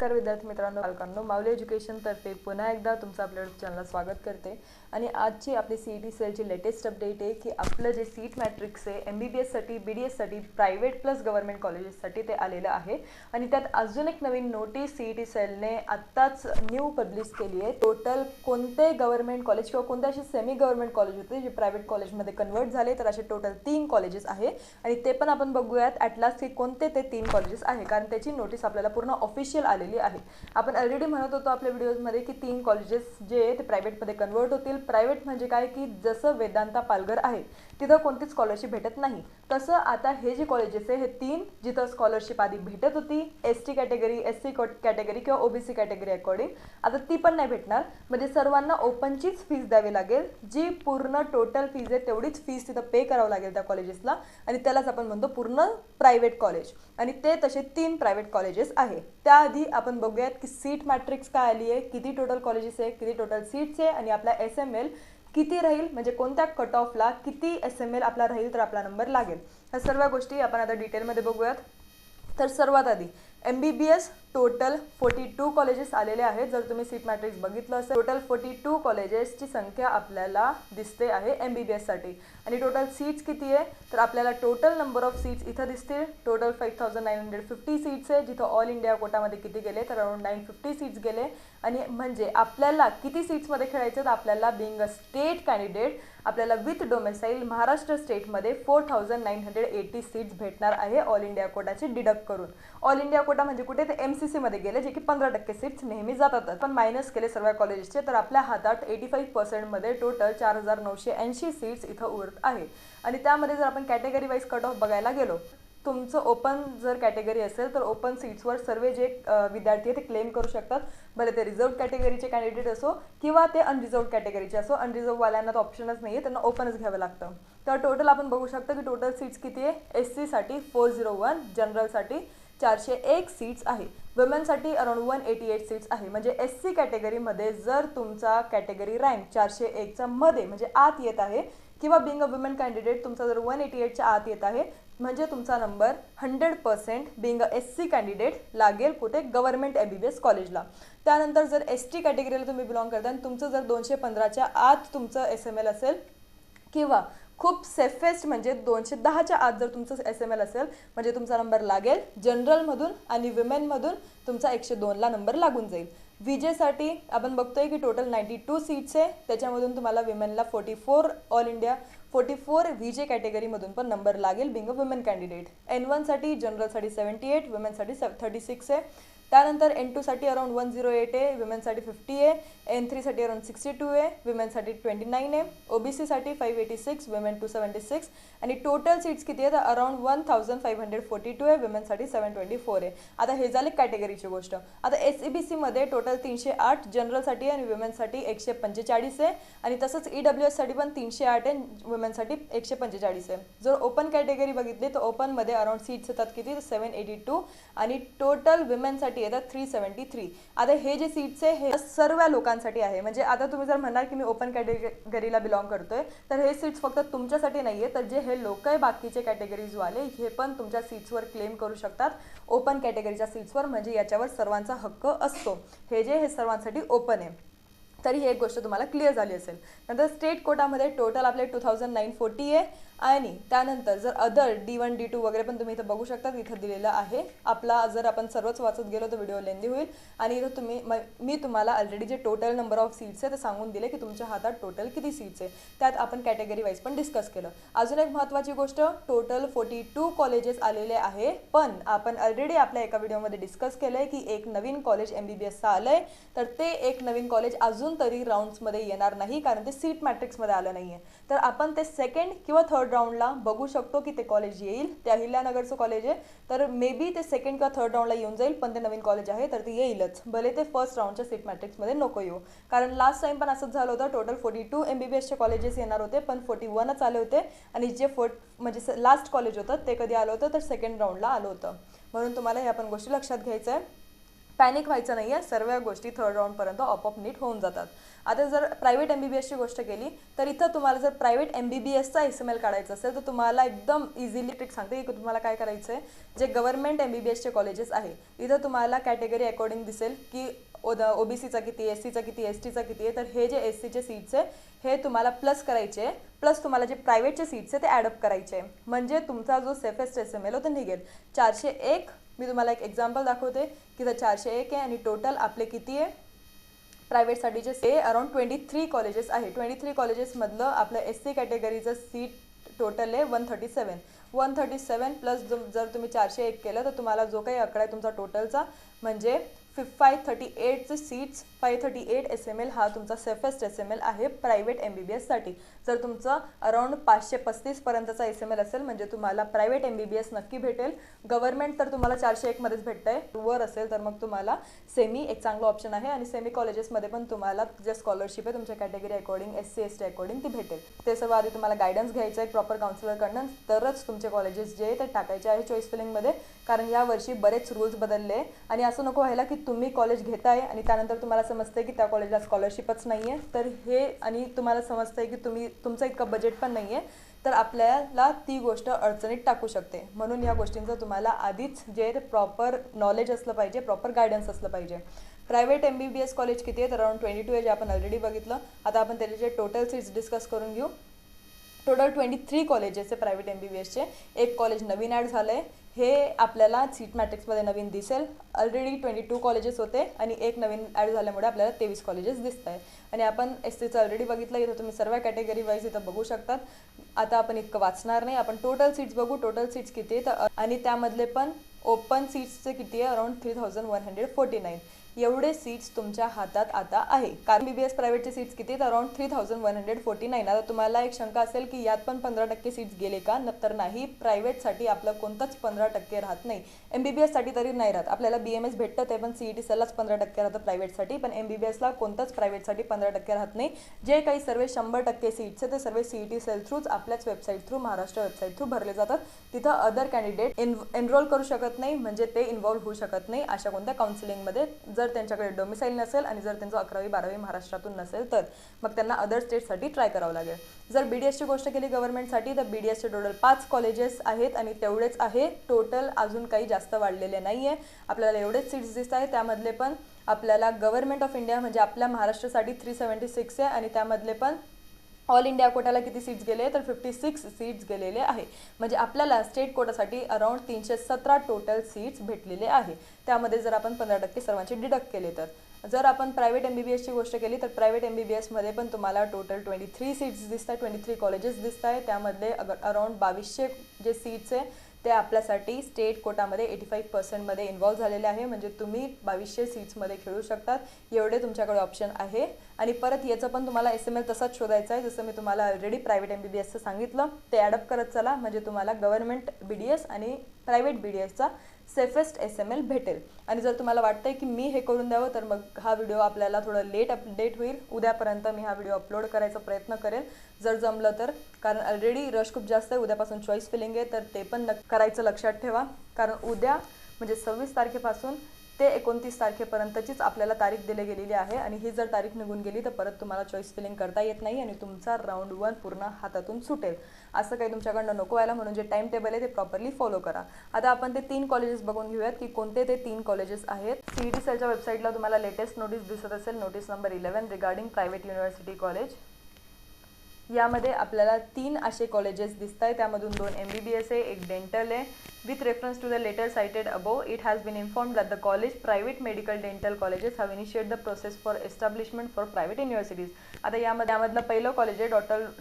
नमस्कार विद्यार्थी मित्रांनो, पालकांनो, माऊली एज्युकेशन तर्फे पुन्हा एकदा तुमचं आपल्या चॅनलला स्वागत करते। आणि आजची आपली सीईटी सेलची लेटेस्ट अपडेट आहे की आपलं जे सीट मॅट्रिक्स आहे एमबीबीएस साठी, बीडीएस साठी, प्रायव्हेट प्लस गव्हर्नमेंट कॉलेजेस साठी ते आलेलं आहे। आणि त्यात अजून एक नवीन नोटीस सीईटी सेलने आत्ताच न्यू पब्लिश केली आहे। टोटल कोणते गव्हर्नमेंट कॉलेज किंवा कोणते असे सेमी गव्हर्नमेंट कॉलेज होते जे प्रायव्हेट कॉलेजमध्ये कन्वर्ट झाले, तर असे टोटल 3 कॉलेजेस आहे। आणि ते पण आपण बघूयात ॲट लास्ट की कोणते ते 3 कॉलेजेस आहे, कारण त्याची नोटीस आपल्याला पूर्ण ऑफिशियल आलेली आहे। आपण ऑलरेडी म्हणत होतो आपल्या व्हिडिओजमध्ये की 3 कॉलेजेस जे ते प्रायव्हेटमध्ये कन्वर्ट होतील। प्रायव्हेट म्हणजे काय की जसं वेदांता पालघर आहे तिथं कोणतीच स्कॉलरशिप भेटत नाही, तसं आता हे जे कॉलेजेस आहे हे 3 जिथं स्कॉलरशिप आधी भेटत होती एसटी कॅटेगरी, एससी कॅटेगरी किंवा ओबीसी कॅटेगरी अकॉर्डिंग, आता ती पण नाही भेटणार। म्हणजे सर्वांना ओपनचीच फीस द्यावी लागेल, जी पूर्ण टोटल फीज आहे तेवढीच फीस तिथं पे करावं लागेल त्या कॉलेजेसला, आणि त्यालाच आपण म्हणतो पूर्ण प्रायव्हेट कॉलेज। आणि ते तसे 3 प्रायव्हेट कॉलेजेस आहे। त्याआधी आपण बघूयात की सीट मॅट्रिक्स काय आली आहे, किती टोटल कॉलेजेस आहे, किती टोटल सीट्स आहे, आणि आपला एसएमएल किती राहील, म्हणजे कोणत्या कट ऑफला किती एसएमएल आपला राहील तर आपला नंबर लागेल। ह्या सर्व गोष्टी आपण आता डिटेलमध्ये बघूयात। तर सर्वात आधी एमबीबीएस टोटल 42 कॉलेजेस आलेले आहेत। जर तुम्ही सीट मॅट्रिक्स बघितलं असेल टोटल 42 कॉलेजेसची संख्या आपल्याला दिसते आहे एमबीबीएस साठी। आणि टोटल सीट्स किती आहे तर आपल्याला टोटल नंबर ऑफ सीट्स इथं दिसतील। टोटल 5950 सीट्स आहे, जिथं ऑल इंडिया कोटामध्ये किती गेले तर अराउंड 950 सीट्स गेले। आणि म्हणजे आपल्याला किती सीट्समध्ये खेळायचं तर आपल्याला बिंग अ स्टेट कॅन्डिडेट आपल्याला विथ डोमेसाईल महाराष्ट्र स्टेटमध्ये 4980 सीट्स भेटणार आहे ऑल इंडिया कोटाचे डिडक्ट करून। ऑल इंडिया कोटा म्हणजे कुठे ते एमसीसी मध्ये गेले, जे की 15% सीट्स नेहमी जातात, पण मायनस केले सर्व कॉलेजेसचे, तर आपल्या हातात 85% मध्ये टोटल 4980 सीट्स इथं उरत आहे। आणि त्यामध्ये जर आपण कॅटेगरी वाईज कट ऑफ बघायला गेलो, तुमचं ओपन जर कॅटेगरी असेल तर ओपन सीट्सवर सर्व जे विद्यार्थी ते क्लेम करू शकतात, भले ते रिझर्व कॅटेगरीचे कॅन्डिडेट असो किंवा ते अनरिझर्व कॅटेगरीचे असो। अनरिझर्ववाल्यांना तर ऑप्शनच नाही आहे, त्यांना ओपनच घ्यावं लागतं। तर टोटल आपण बघू शकतो की टोटल सीट्स किती आहे। एससी साठी 401, जनरलसाठी 401 सीट्स आहे, वुमेनसाठी अराउंड 188 सीट्स आहे। म्हणजे एससी कॅटेगरीमध्ये जर तुमचा कॅटेगरी रँक 401च्या मध्ये म्हणजे आत येत आहे, किंवा बिंग अ वुमेन कॅन्डिडेट तुमचा जर 188च्या आत येत आहे, म्हणजे तुमचा number 100% being a SC candidate लागेल कुठे गव्हर्नमेंट एमबीबीएस कॉलेजला। त्यानंतर जर एसटी कॅटेगरीला तुम्ही बिलॉंग करता आणि तुमचं जर 215च्या आत तुमचं एसएमएल असेल, किंवा खूप सेफेस्ट म्हणजे 210च्या आत जर तुमचं एसएमएल असेल, म्हणजे तुमचा नंबर लागेल जनरलमधून, आणि विमेनमधून तुमचा 102ला नंबर लागून जाईल। विजेसाठी आपण बघतोय की टोटल 92 सीट्स आहे, त्याच्यामधून तुम्हाला विमेनला 44 ऑल इंडिया 44 व्हीजे कॅटेगरीमधून पण नंबर लागेल being a women candidate. N1 साठी, जनरलसाठी 78, वुमेनसाठी 36 आहे। त्यानंतर N2 साठी अराउंड 108 आहे, वुमेनसाठी 50 आहे। N3 साठी अराउंड 62 आहे, वुमेनसाठी 29 आहे। ओबीसी साठी 586, वुमेन 276, आणि टोटल सीट्स किती आहे तर अराउंड 1542 आहे, वुमेनसाठी 724 आहे। आता हे झाले कॅटेगरीची गोष्ट। आता एसईबीसी मध्ये टोटल 308 जनरलसाठी आणि वुमेनसाठी 145 आहे, आणि तसंच ईडब्ल्यूएस साठी पण 308 आहे, वुमेनसाठी 145 आहे। जर ओपन कॅटेगरी बघितली तर ओपन मध्ये अराउंड सीट्स येतात किती 782, आणि टोटल वुमेनसाठी येतात 373। आता हे जे सीट्स आहे हे सर्व लोकांसाठी आहे। म्हणजे आता तुम्ही जर म्हणाल की मी ओपन कॅटेगरीला बिलॉंग करतोय, तर हे सीट्स फक्त तुमच्यासाठी नाहीये, तर जे हे लोक आहे बाकीचे कॅटेगरीज वाले हे पण तुमच्या सीट्सवर क्लेम करू शकतात ओपन कॅटेगरीच्या सीट्सवर, म्हणजे याच्यावर सर्वांचा हक्क असतो। हे जे हे सर्वांसाठी ओपन आहे, तरी ही एक गोष्ट तुम्हाला क्लिअर झाली असेल। नंतर स्टेट कोटामध्ये टोटल आपले 2940 आहे, आणि त्यानंतर जर अदर D1 D2 वगैरे पण तुम्ही इथं बघू शकता, इथं दिलेलं आहे। आपला जर आपण सर्वच वाचत गेलो तर व्हिडिओ लेंदी होईल, आणि इथं मी तुम्हाला ऑलरेडी जे टोटल नंबर ऑफ सीट्स आहे ते सांगून दिले की तुमच्या हातात टोटल किती सीट्स आहे, त्यात आपण कॅटेगरी वाईज पण डिस्कस केलं। अजून एक महत्त्वाची गोष्ट, टोटल 42 कॉलेजेस आलेले आहे, पण आपण ऑलरेडी आपल्या एका व्हिडिओमध्ये डिस्कस केलंय की एक नवीन कॉलेज एमबीबीएसचं आलंय, तर ते एक नवीन कॉलेज अजून तरी राऊंड्समध्ये येणार नाही, कारण ते सीट मॅट्रिक्समध्ये आलं नाहीये। तर आपण ते सेकंड किंवा थर्ड राऊंडला बघू शकतो की ते कॉलेज येईल। ते अहिल्यानगरचं कॉलेज आहे, तर मे बी ते सेकंड किंवा थर्ड राऊंडला येऊन जाईल, पण ते नवीन कॉलेज आहे तर ते येईलच, भले ते फर्स्ट राऊंडच्या सीट मॅट्रिक्समध्ये नको येऊ। कारण लास्ट टाइम पण असंच झालं होतं, टोटल 42 एमबीबीएसचे कॉलेजेस येणार होते, पण 41च आले होते, आणि जे म्हणजे लास्ट कॉलेज होतं ते कधी आलं होतं तर सेकंड राऊंडला आलं होतं। म्हणून तुम्हाला ह्या पण गोष्टी लक्षात घ्यायचं आहे। पॅनिक व्हायचं नाही आहे, सर्व गोष्टी थर्ड राऊंडपर्यंत ऑपअप नीट होऊन जातात. आता जर प्रायव्हेट MBBSची गोष्ट केली तर इथं तुम्हाला जर प्रायव्हेट MBBSचा SML काढायचा असेल तर तुम्हाला एकदम इझिली ट्रिक सांगते की तुम्हाला काय करायचं आहे. जे गव्हर्नमेंट MBBSचे कॉलेजेस आहे इथं तुम्हाला कॅटेगरी अकॉर्डिंग दिसेल की OBCचा किती, SCचा किती, STचा किती आहे. तर हे जे SCचे सीट्स आहे हे तुम्हाला प्लस करायचे आहे, प्लस तुम्हाला जे प्रायव्हेटचे सीट्स आहे ते ॲडअप करायचे आहे. म्हणजे तुमचा जो सेफेस्ट SML होता निघेल 401. मी तुम्हाला एक एक्झाम्पल दाखवते की जर 401 आहे आणि टोटल आपले किती आहे प्रायव्हेटसाठीचे ते अराउंड 23 कॉलेजेस आहे. 23 कॉलेजेसमधलं आपलं SC कॅटेगरीचं सीट टोटल आहे 137 प्लस जर तुम्ही 401 केलं तर तुम्हाला जो काही आकडा आहे तुमचा टोटलचा म्हणजे 538चे सीट्स 538 SML हा तुमचा सेफेस्ट SML आहे प्रायव्हेट MBBSसाठी. जर तुमचं अराउंड 535 पर्यंतचा SML असेल म्हणजे तुम्हाला प्रायव्हेट MBBS नक्की भेटेल. गव्हर्नमेंट तर तुम्हाला 401 मध्येच भेटतंय. वर असेल तर मग तुम्हाला सेमी एक चांगलं ऑप्शन आहे आणि सेमी कॉलेजेसमध्ये पण तुम्हाला जे स्कॉलरशिप आहे तुमच्या category according SC ST according ती भेटेल. ते सर्व आधी तुम्हाला गायडन्स घ्यायचं आहे प्रॉपर काउन्सिलरकडनं, तरच तुमचे कॉलेजेस जे आहे ते टाकायचे आहे चॉईस फिलिंगमध्ये. कारण यावर्षी बरेच रूल्स बदलले आणि असं नको व्हायला की तुम्ही कॉलेज घेताय आणि त्यानंतर तुम्हाला समजतंय की त्या कॉलेजला स्कॉलरशिपच नाही आहे. तर हे आणि तुम्हाला समजतंय की तुमचं इतकं बजेट पण नाही आहे, तर आपल्याला ती गोष्ट अडचणीत टाकू शकते. म्हणून या गोष्टींचं तुम्हाला आधीच जे प्रॉपर नॉलेज असलं पाहिजे, प्रॉपर गायडन्स असलं पाहिजे. प्रायव्हेट MBBS कॉलेज किती आहे तर अराउंड 22 आहे जे आपण ऑलरेडी बघितलं. आता आपण त्याचे टोटल सीट्स डिस्कस करून घेऊ. टोटल 23 कॉलेजेस आहे प्रायव्हेट MBBSचे. एक कॉलेज नवीन ॲड झालं आहे, हे आपल्याला सीट मॅट्रिक्समध्ये नवीन दिसेल. ऑलरेडी 22 कॉलेजेस होते आणि एक नवीन ॲड झाल्यामुळे आपल्याला 23 कॉलेजेस दिसत आहे. आणि आपण SCचं ऑलरेडी बघितलं, इथं तुम्ही सर्व कॅटेगरी वाईज इथं बघू शकतात. आता आपण इतकं वाचणार नाही, आपण टोटल सीट्स बघू. टोटल सीट्स किती आहे तर आणि त्यामधले पण ओपन सीट्सचे किती आहे अराउंड 3149. एवढे सीट्स तुमच्या हातात आता आहे. कारण MBBS प्रायव्हेटचे सीट्स किती आहेत अराउंड 3149. आता तुम्हाला एक शंका असेल की यात पण 15% सीट्स गेले का, तर नाही. प्रायव्हेटसाठी आपलं कोणतंच 15% राहत नाही. MBBSसाठी तरी नाही राहत. आपल्याला BMS भेटतं ते पण CET सेललाच 15% राहतं प्रायव्हेटसाठी, पण MBBSला कोणतंच प्रायव्हेटसाठी 15% राहत नाही. जे काही सर्व 100% सीट्स आहे ते सर्व CET सेल थ्रूच आपल्याच website through, Maharashtra website through भरले जातात. तिथं अदर कॅन्डिडेट एनरोल करू शकत नाही, म्हणजे ते इन्व्हॉल्व्ह होऊ शकत नाही अशा कोणत्या काउन्सिलिंगमध्ये, जर त्यांच्याकडे डोमिसाईल नसेल आणि जर त्यांचं 11वी-12वी महाराष्ट्रातून नसेल तर मग त्यांना अदर स्टेटसाठी ट्राय करावं लागेल. जर BDSची गोष्ट केली गव्हर्नमेंटसाठी तर BDSचे टोटल 5 कॉलेजेस आहेत आणि तेवढेच आहे. टोटल अजून काही जास्त वाढलेले नाही आहे. आपल्याला एवढेच सीट्स दिसत आहे. त्यामधले पण आपल्याला गव्हर्नमेंट ऑफ इंडिया म्हणजे आपल्या महाराष्ट्रासाठी 376 आहे आणि त्यामधले पण ऑल इंडिया कोटाला किती सीट्स गेले तर 56 सीट्स गेलेले आहे. म्हणजे आपल्याला स्टेट कोटासाठी अराउंड 317 टोटल सीट्स भेटलेले आहे. त्यामध्ये जर आपण 15% सर्वांचे डिडक्ट केले तर. जर आपण प्रायव्हेट MBBSची गोष्ट केली तर प्रायव्हेट MBBSमध्ये पण तुम्हाला टोटल 23 सीट्स दिसत आहे, 23 कॉलेजेस दिसत आहे. त्यामधले अराउंड 2200 जे सीट्स आहे ते आपल्यासाठी स्टेट कोटामध्ये 85% इन्व्हॉल्व्ह झालेले आहे. म्हणजे तुम्ही 2200 सीट्समध्ये खेळू शकतात. एवढे तुमच्याकडे ऑप्शन आहे. आणि परत याचं पण तुम्हाला SML तसाच शोधायचा आहे जसं मी तुम्हाला ऑलरेडी प्रायव्हेट MBBSचं सांगितलं. ते ॲडअप करत चला म्हणजे तुम्हाला गव्हर्नमेंट BDS आणि प्रायव्हेट BDSचा सेफेस्ट SML भेटेल. आणि जर तुम्हाला वाटतंय की मी हे करून द्यावं तर मग हा व्हिडिओ आपल्याला थोडं लेट अपडेट होईल. उद्यापर्यंत मी हा व्हिडिओ अपलोड करायचा प्रयत्न करेल जर जमलं तर. कारण ऑलरेडी रश खूप जास्त आहे. उद्यापासून चॉईस फिलिंग आहे तर ते पण करायचं लक्षात ठेवा. कारण उद्या म्हणजे 26 तारखेपासून ते 29 तारखेपर्यंतचीच आपल्याला तारीख दिली गेलेली आहे आणि ही जर तारीख निघून गेली तर परत तुम्हाला चॉईस फिलिंग करता येत नाही आणि तुमचा राऊंड 1 पूर्ण हातातून सुटेल. असं काही तुमच्याकडनं नको व्हायला म्हणून जे टाइम टेबल आहे ते प्रॉपरली फॉलो करा. आता आपण ते 3 कॉलेजेस बघून घेऊयात की कोणते ते 3 कॉलेजेस आहेत. CET सेलच्या वेबसाईटला तुम्हाला लेटेस्ट नोटीस दिसत असेल, notice number 11 regarding private university college. यामध्ये आपल्याला 3 असे कॉलेजेस दिसत आहे. त्यामधून 2 MBBS आहे, एक डेंटल आहे. With reference to the letter cited above, it has been informed that the college private medical dental colleges have initiated the process for establishment for private universities. आता यामधलं पहिलं कॉलेज आहे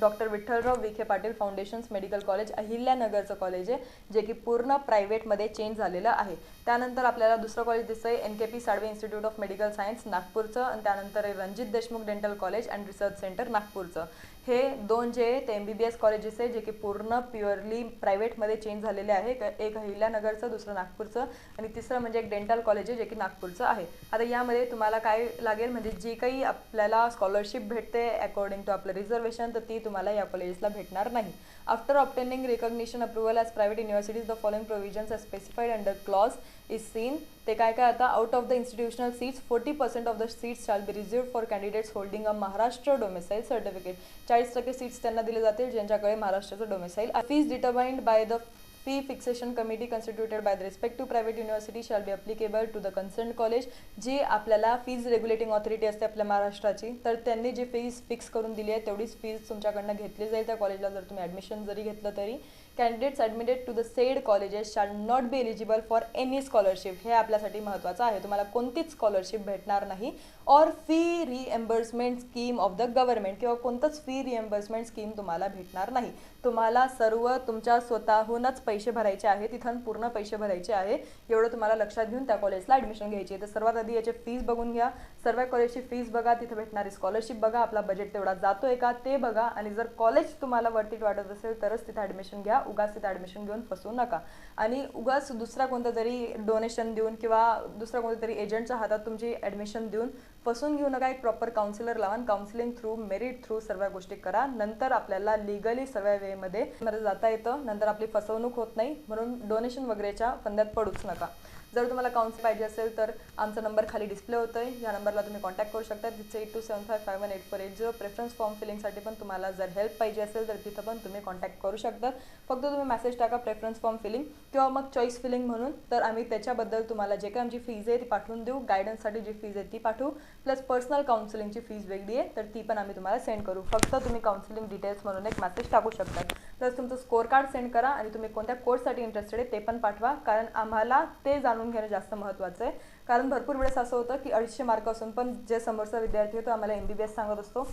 doctor Vitthalrao Vikhe Patil foundation's medical college, अहिल्यानगरचं college आहे जे की पूर्ण प्रायव्हेटमध्ये change झालेलं आहे. त्यानंतर आपल्याला दुसरं कॉलेज दिसतंय NKP Salve institute of medical science नागपूरचं आणि त्यानंतर Ranjit Deshmukh dental college and research centre नागपूरचं. हे 2 जे ते MBBS कॉलेजेस आहे जे की पूर्ण प्युअरली प्रायव्हेटमध्ये चेंज झालेले आहे. एक अहिल्यानगरचं, दुसरं नागपूरचं आणि तिसरं म्हणजे एक डेंटल कॉलेज आहे जे की नागपूरचं आहे. आता यामध्ये तुम्हाला काय लागेल म्हणजे जी काही आपल्याला स्कॉलरशिप भेटते अकॉर्डिंग टू आपलं रिझर्वेशन तर ती तुम्हाला या कॉलेजेसला भेटणार नाही. After obtaining recognition approval as private universities the following provisions are specified under clause is seen. ते काय काय आता out of the institutional seats 40% of the seats shall be reserved for candidates holding a Maharashtra domicile certificate. 40% seats त्यांना दिले जातील ज्यांच्याकडे महाराष्ट्राचं domicile. Fees determined by the fee fixation committee constituted by the respective private university shall be applicable to the concerned college. जी आपल्याला fees regulating authority असते आपल्या महाराष्ट्राची, तर त्यांनी जी फीज फिक्स करून दिली आहे तेवढीच फीज तुमच्याकडनं घेतली जाईल त्या कॉलेजला जर तुम्ही ॲडमिशन जरी घेतलं तरी. Candidates admitted to the said colleges shall not be eligible for any scholarship. हे आपल्यासाठी महत्त्वाचं आहे. तुम्हाला कोणतीच स्कॉलरशिप भेटणार नाही. और fee reimbursement scheme of the government, किंवा कोणतंच फी रिएम्बर्समेंट स्कीम तुम्हाला भेटणार नाही. तुम्हाला सर्व तुमच्या स्वतःहूनच पैसे भरायचे आहे, तिथून पूर्ण पैसे भरायचे आहे. एवढं तुम्हाला लक्षात घेऊन त्या कॉलेजला ॲडमिशन घ्यायची आहे. तर सर्वात आधी याची फीज बघून घ्या. सर्व कॉलेजची फीज बघा, तिथे भेटणारी स्कॉलरशिप बघा, आपला बजेट तेवढा जातोय का ते बघा. आणि जर कॉलेज तुम्हाला वर्थिट वाटत असेल तरच तिथे ॲडमिशन घ्या. उगाच तिथे ॲडमिशन घेऊन फसवू नका. आणि उगाच दुसरा कोणता तरी डोनेशन देऊन किंवा दुसरा कोणत्या तरी एजंटच्या हातात तुमची ॲडमिशन देऊन फसवून घेऊ नका. एक प्रॉपर काउन्सिलर लावा, काउन्सिलिंग थ्रू, मेरिट थ्रू सर्व गोष्टी करा. नंतर आपल्याला लिगली सर्व वेमध्ये जाता येतं. नंतर आपली फसवणूक होत नाही. म्हणून डोनेशन वगैरेच्या फंद्यात पडूच नका. जर तुम्हाला काउन्सिल पाहिजे असेल तर आमचा नंबर खाली डिस्प्ले होतोय, या नंबरला तुम्ही कॉन्टॅक्ट करू शकता. तिथे 8275518480. प्रेफरन्स फॉर्म फिलिंगसाठी पण तुम्हाला जर हेल्प पाहिजे असेल तर तिथं पण तुम्ही कॉन्टॅक्ट करू शकता. फक्त तुम्ही मेसेज टाका प्रेफरन्स फॉर्म फिलिंग किंवा मग चॉईस फिलिंग म्हणून, तर आम्ही त्याच्याबद्दल तुम्हाला जे काही आमची फीज आहे ती पाठवून देऊ. गायडन्ससाठी जी फीज आहे ती पाठवू, प्लस पर्सनल काउन्सिलिंगची फीज वेगळी आहे तर ती पण आम्ही तुम्हाला सेंड करू. फक्त तुम्ही काउन्सिलिंग डिटेल्स म्हणून एक मेसेज टाकू शकता. प्लस तुमचं स्कोर कार्ड सेंड करा आणि तुम्ही कोणत्या कोर्ससाठी इंटरेस्टेड आहे ते पण पाठवा, कारण आम्हाला ते जाणून घेणं जास्त महत्त्वाचं आहे. कारण भरपूर वेळेस असं होतं की 250 मार्क असून पण जे समोरचा विद्यार्थी आहे तो आम्हाला MBBS सांगत असतो,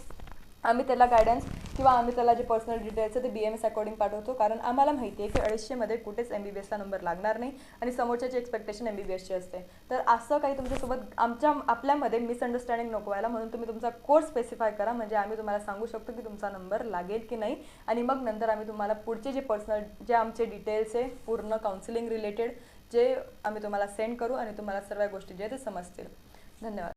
आम्ही त्याला गायडन्स किंवा आम्ही त्याला जे पर्सनल डिटेल्स आहे ते BMS अकॉर्डिंग पाठवतो. कारण आम्हाला माहिती आहे की 250मध्ये कुठेच MBBSला नंबर लागणार नाही आणि समोरच्याची एक्सपेक्टेशन MBBSची असते. तर असं काही तुमच्यासोबत आपल्यामध्ये मिसअंडरस्टँडिंग नको व्हायला, म्हणून तुम्ही तुमचा कोर्स स्पेसिफाय करा. म्हणजे आम्ही तुम्हाला सांगू शकतो की तुमचा नंबर लागेल की नाही. आणि मग नंतर आम्ही तुम्हाला पुढचे जे पर्सनल जे आमचे डिटेल्स आहे पूर्ण काउन्सिलिंग रिलेटेड जे आम्ही तुम्हाला सेंड करू आणि तुम्हाला सर्व गोष्टी जे ते समजतील. धन्यवाद.